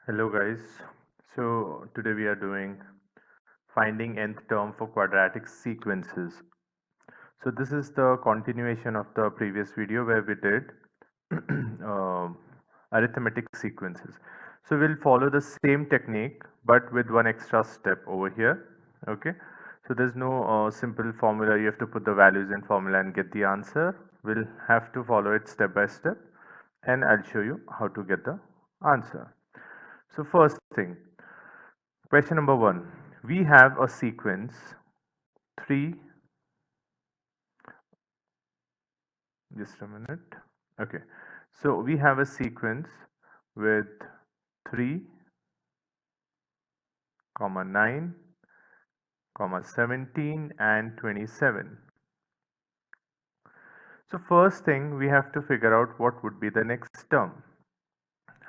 Hello guys. So today we are doing finding nth term for quadratic sequences. So this is the continuation of the previous video where we did uh, arithmetic sequences. So we'll follow the same technique but with one extra step over here. Okay. So there's no simple formula. You have to put the values in formula and get the answer. We'll have to follow it step by step and I'll show you how to get the answer. So first thing, question number one. We have a sequence 3, just a minute. Okay. So we have a sequence with 3, comma 9, comma 17 and 27. So first thing we have to figure out what would be the next term.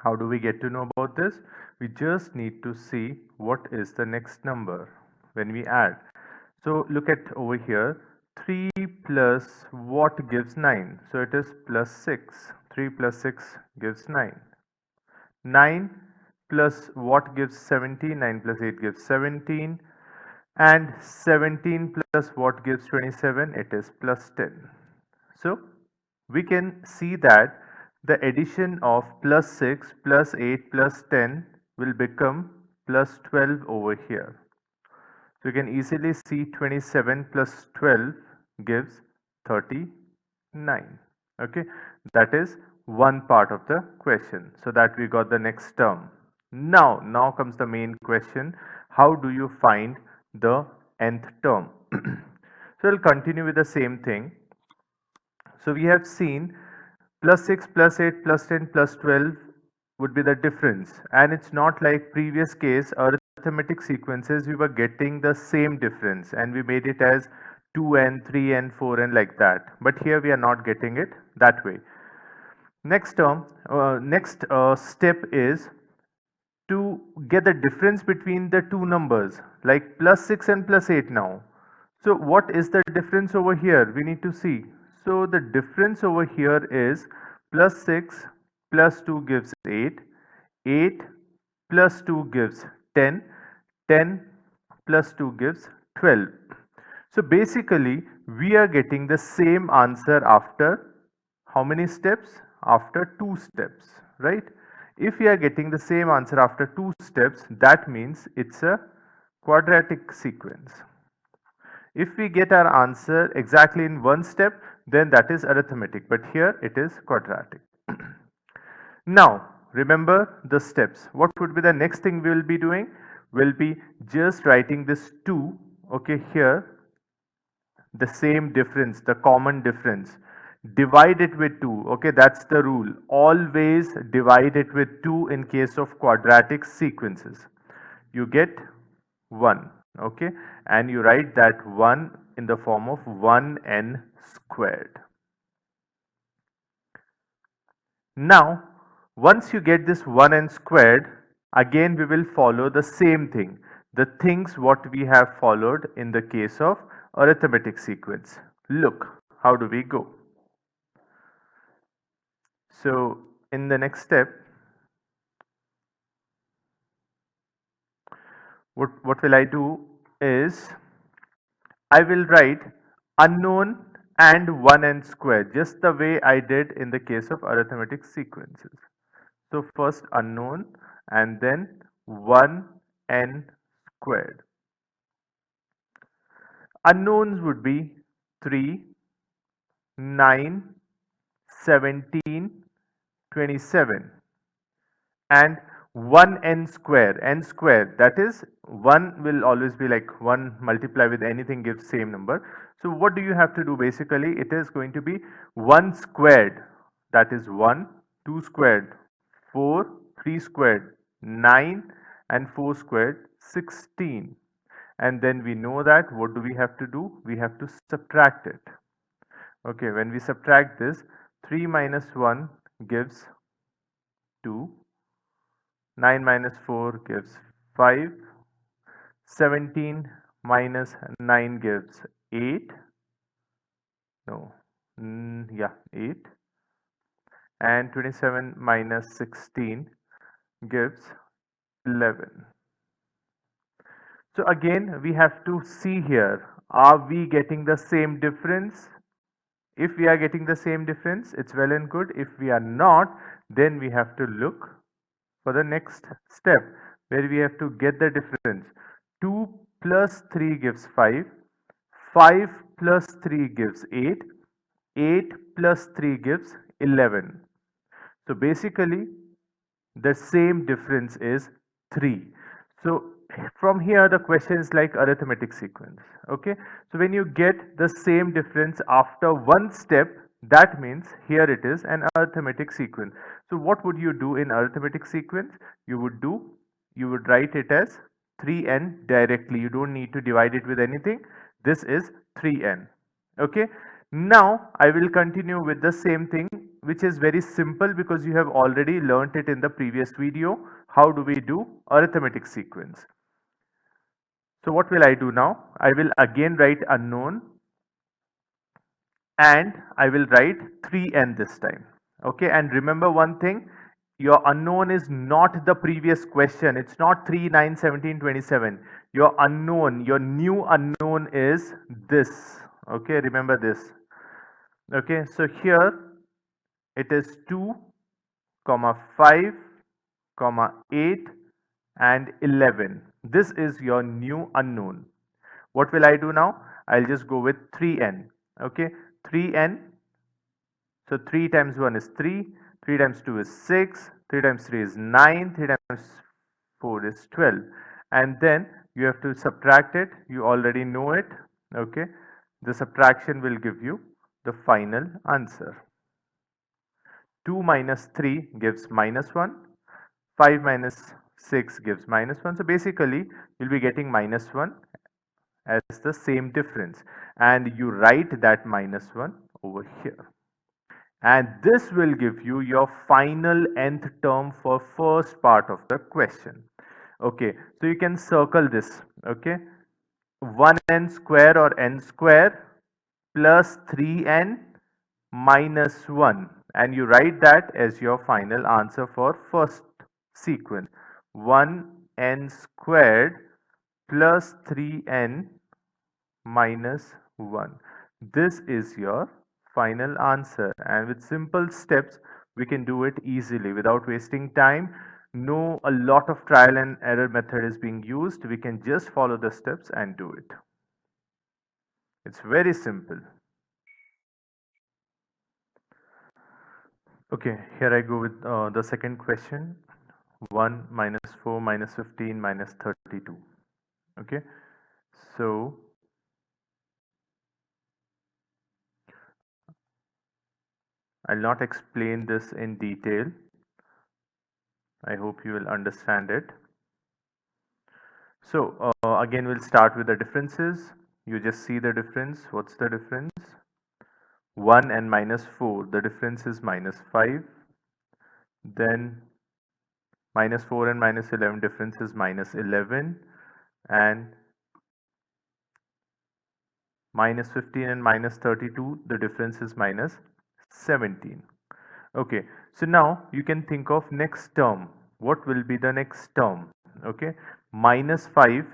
How do we get to know about this? We just need to see what is the next number when we add. So look at over here, 3 plus what gives 9? So it is plus 6. 3 plus 6 gives 9. 9 plus what gives 17? 9 plus 8 gives 17. And 17 plus what gives 27? It is plus 10. So we can see that the addition of plus 6 plus 8 plus 10 will become plus 12 over here. So you can easily see 27 plus 12 gives 39. Okay, that is one part of the question. So that we got the next term. Now comes the main question. How do you find the nth term? So we'll continue with the same thing. So we have seen plus 6 plus 8 plus 10 plus 12 would be the difference, and it's not like previous case arithmetic sequences we were getting the same difference and we made it as 2n, 3n, 4n like that, but here we are not getting it that way. Next step is to get the difference between the two numbers like plus 6 and plus 8 now. So what is the difference over here? We need to see. So the difference over here is plus 6 plus 2 gives 8, 8 plus 2 gives 10, 10 plus 2 gives 12. So basically we are getting the same answer after how many steps? After 2 steps, right? If we are getting the same answer after 2 steps, that means it's a quadratic sequence. If we get our answer exactly in one step, then that is arithmetic, but here it is quadratic. Now, remember the steps. What would be the next thing we will be doing? We'll be just writing this 2, okay, here, the same difference, the common difference. Divide it with 2, okay, that's the rule. Always divide it with 2 in case of quadratic sequences. You get 1, okay, and you write that 1 in the form of 1n squared. Now, once you get this 1n squared, again we will follow the same thing, the things what we have followed in the case of arithmetic sequence. Look, how do we go? So, in the next step, what will I do is I will write unknown and 1n squared, just the way I did in the case of arithmetic sequences. So first unknown and then 1n squared. Unknowns would be 3, 9, 17, 27, and 1n square. N square, that is 1 will always be like 1 multiply with anything gives same number. So what do you have to do? Basically it is going to be 1 squared, that is 1, 2 squared 4, 3 squared 9, and 4 squared 16. And then we know that what do we have to do? We have to subtract it. Okay, when we subtract this, 3 minus 1 gives 2, 9 minus 4 gives 5, 17 minus 9 gives 8, no, yeah, 8, and 27 minus 16 gives 11. So again, we have to see here, are we getting the same difference? If we are getting the same difference, it's well and good. If we are not, then we have to look for the next step where we have to get the difference. 2 plus 3 gives 5, 5 plus 3 gives 8, 8 plus 3 gives 11. So basically the same difference is 3. So from here the question is like arithmetic sequence. Okay, so when you get the same difference after one step, that means here it is an arithmetic sequence. So what would you do in arithmetic sequence? You would write it as 3n directly. You don't need to divide it with anything. This is 3n. Okay, now I will continue with the same thing, which is very simple because you have already learnt it in the previous video. How do we do arithmetic sequence? So what will I do now? I will again write unknown and I will write 3n this time. Okay, and remember one thing, your unknown is not the previous question. It's not 3, 9, 17, 27. Your unknown, your new unknown is this. Okay, remember this. Okay, so here it is 2, comma 5, comma 8 and 11. This is your new unknown. What will I do now? I'll just go with 3n. Okay, 3n. So 3 times 1 is 3, 3 times 2 is 6, 3 times 3 is 9, 3 times 4 is 12. And then you have to subtract it. You already know it. Okay, the subtraction will give you the final answer. 2 minus 3 gives minus 1, 5 minus 6 gives minus 1. So basically, you'll be getting minus 1 as the same difference, and you write that minus 1 over here. And this will give you your final nth term for first part of the question. Okay, so you can circle this. Okay, 1n square or n square plus 3n minus 1, and you write that as your final answer for first sequence. 1n squared plus 3n minus 1. This is your final answer, and with simple steps we can do it easily without wasting time. No, a lot of trial and error method is being used. We can just follow the steps and do it. It's very simple. Okay, here I go with the second question. 1 minus 4 minus 15 minus 32. Okay, so I'll not explain this in detail. I hope you will understand it. So again, we'll start with the differences. You just see the difference. What's the difference? 1 and minus 4. The difference is minus 5. Then minus 4 and minus 11, difference is minus 11. And minus 15 and minus 32, the difference is minus 17. Okay, so now you can think of next term. What will be the next term? Okay, minus 5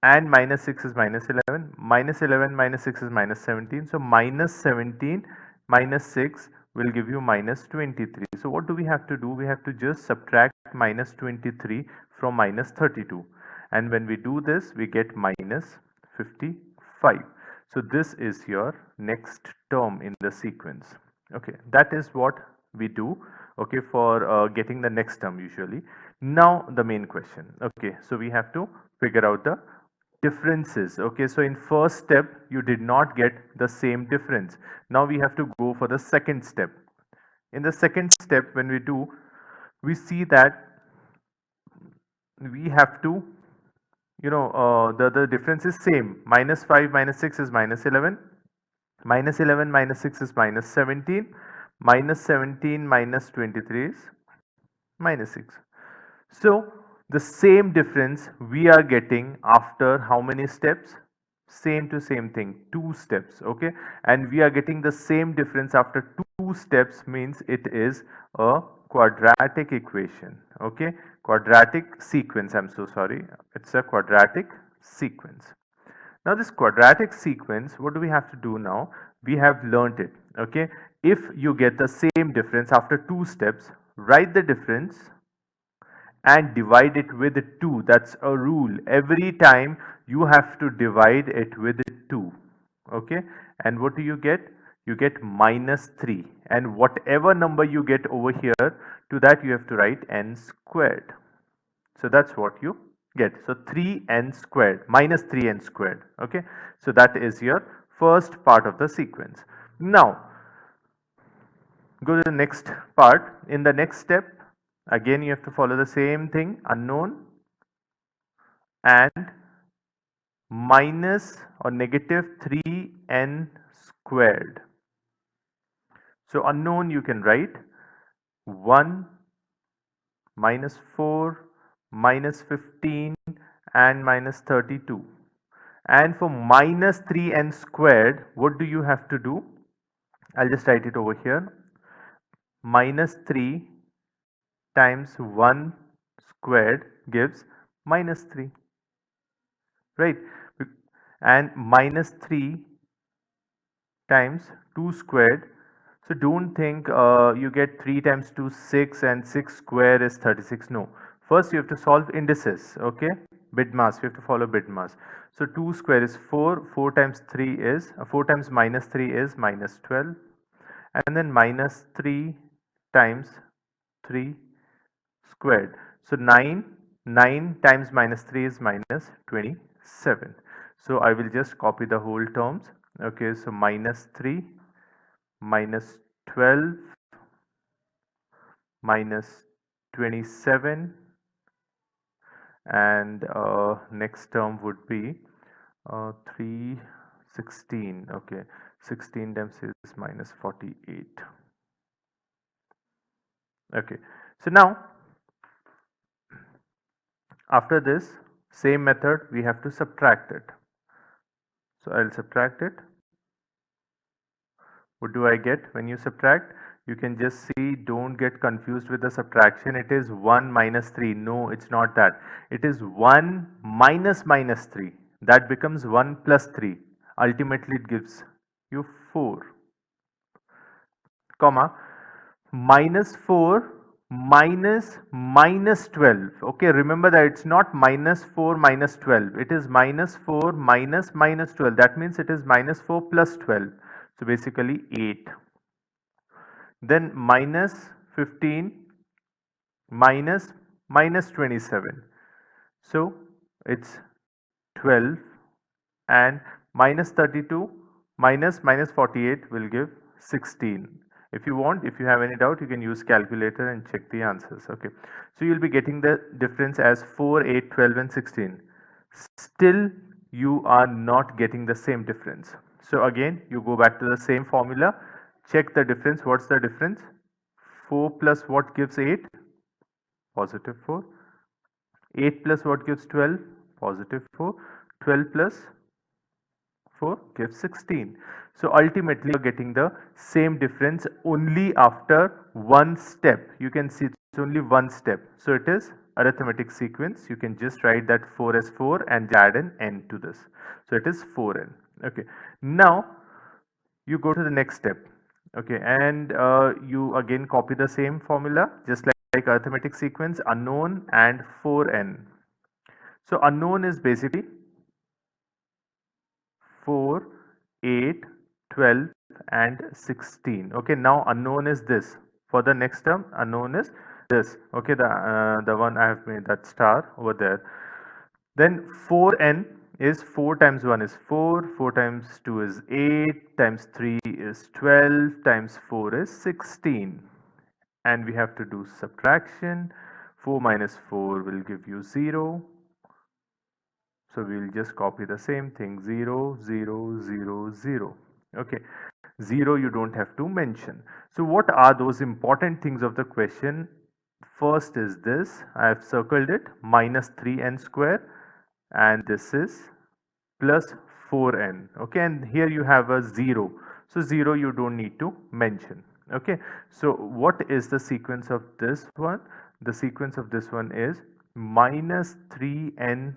and minus 6 is minus 11. Minus 11 minus 6 is minus 17. So minus 17 minus 6 will give you minus 23. So what do we have to do? We have to just subtract minus 23 from minus 32. And when we do this, we get minus 55. So this is your next term in the sequence. Okay, that is what we do, okay, for getting the next term usually. Now the main question. Okay, so we have to figure out the differences. Okay, so in first step you did not get the same difference. Now we have to go for the second step. In the second step, when we do, we see that we have to, the difference is same. Minus 5 minus 6 is minus 11. Minus 11 minus 6 is minus 17. Minus 17 minus 23 is minus 6. So the same difference we are getting after how many steps? Same to same thing, 2 steps. Okay, and we are getting the same difference after 2 steps, means it is a quadratic equation. Okay, quadratic sequence, I'm so sorry, it's a quadratic sequence. Now this quadratic sequence, what do we have to do now? We have learnt it, okay? If you get the same difference after two steps, write the difference and divide it with 2. That's a rule. Every time you have to divide it with 2. Okay. And what do you get? You get minus 3. And whatever number you get over here, to that you have to write n squared. So that's what you get. So 3n squared minus 3n squared. Okay. So that is your first part of the sequence. Now go to the next part. In the next step, again you have to follow the same thing, unknown and minus or negative 3n squared. So unknown you can write 1 minus 4 minus 15 and minus 32. And for minus 3n squared, what do you have to do? I'll just write it over here. Minus 3 times 1 squared gives minus 3, right? And minus 3 times 2 squared. So don't think you get 3 times 2 6 and 6 square is 36. No. First you have to solve indices, okay? BIDMAS, you have to follow BIDMAS. So 2 square is 4, 4 times 3 is 4 times minus 3 is minus 12, and then minus 3 times 3 squared. So 9 times minus 3 is minus 27. So I will just copy the whole terms. Okay, so minus 3 minus 12 minus 27, and next term would be 316. Okay, 16 times is minus 48. Okay, so now after this same method we have to subtract it. So I'll subtract it. What do I get when you subtract? You can just see, don't get confused with the subtraction. It is 1 minus 3. No, it's not that. It is 1 minus minus 3. That becomes 1 plus 3. Ultimately it gives you 4, comma, minus 4 minus minus 12. Okay, remember that it's not minus 4 minus 12. It is minus 4 minus minus 12. That means it is minus 4 plus 12. So basically 8. Then minus 15 minus minus 27. So it's 12, and minus 32 minus minus 48 will give 16. If you want, if you have any doubt, you can use calculator and check the answers. Okay, so you'll be getting the difference as 4, 8, 12 and 16. Still you are not getting the same difference. So again you go back to the same formula, check the difference. What's the difference? 4 plus what gives 8? Positive 4. 8 plus what gives 12? Positive 4. 12 plus 4 gives 16. So ultimately you are getting the same difference only after one step. You can see it's only one step. So it is arithmetic sequence. You can just write that 4 as 4 and add an n to this. So it is 4n. Okay. Now you go to the next step. Okay, and you again copy the same formula just like arithmetic sequence, unknown and 4n. So unknown is basically 4, 8, 12 and 16. Okay, now unknown is this. For the next term, unknown is this. Okay, the one I have made, that star over there. Then 4n is 4 times 1 is 4, 4 times 2 is 8, times 3 is 12, times 4 is 16. And we have to do subtraction. 4 minus 4 will give you 0. So we will just copy the same thing, 0, 0, 0, 0. Okay, 0 you don't have to mention. So what are those important things of the question? First is this, I have circled it, minus 3n square, and this is plus 4n. Okay, and here you have a 0. So 0 you don't need to mention. Okay, so what is the sequence of this one? The sequence of this one is minus 3n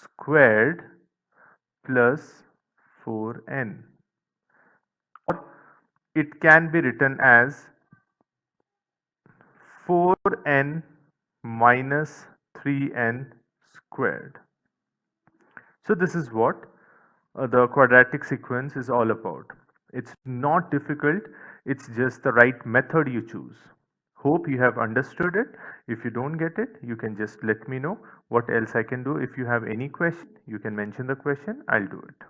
squared plus 4n, or it can be written as 4n minus 3n squared. So this is what the quadratic sequence is all about. It's not difficult, it's just the right method you choose. Hope you have understood it. If you don't get it, you can just let me know what else I can do. If you have any question, you can mention the question, I'll do it.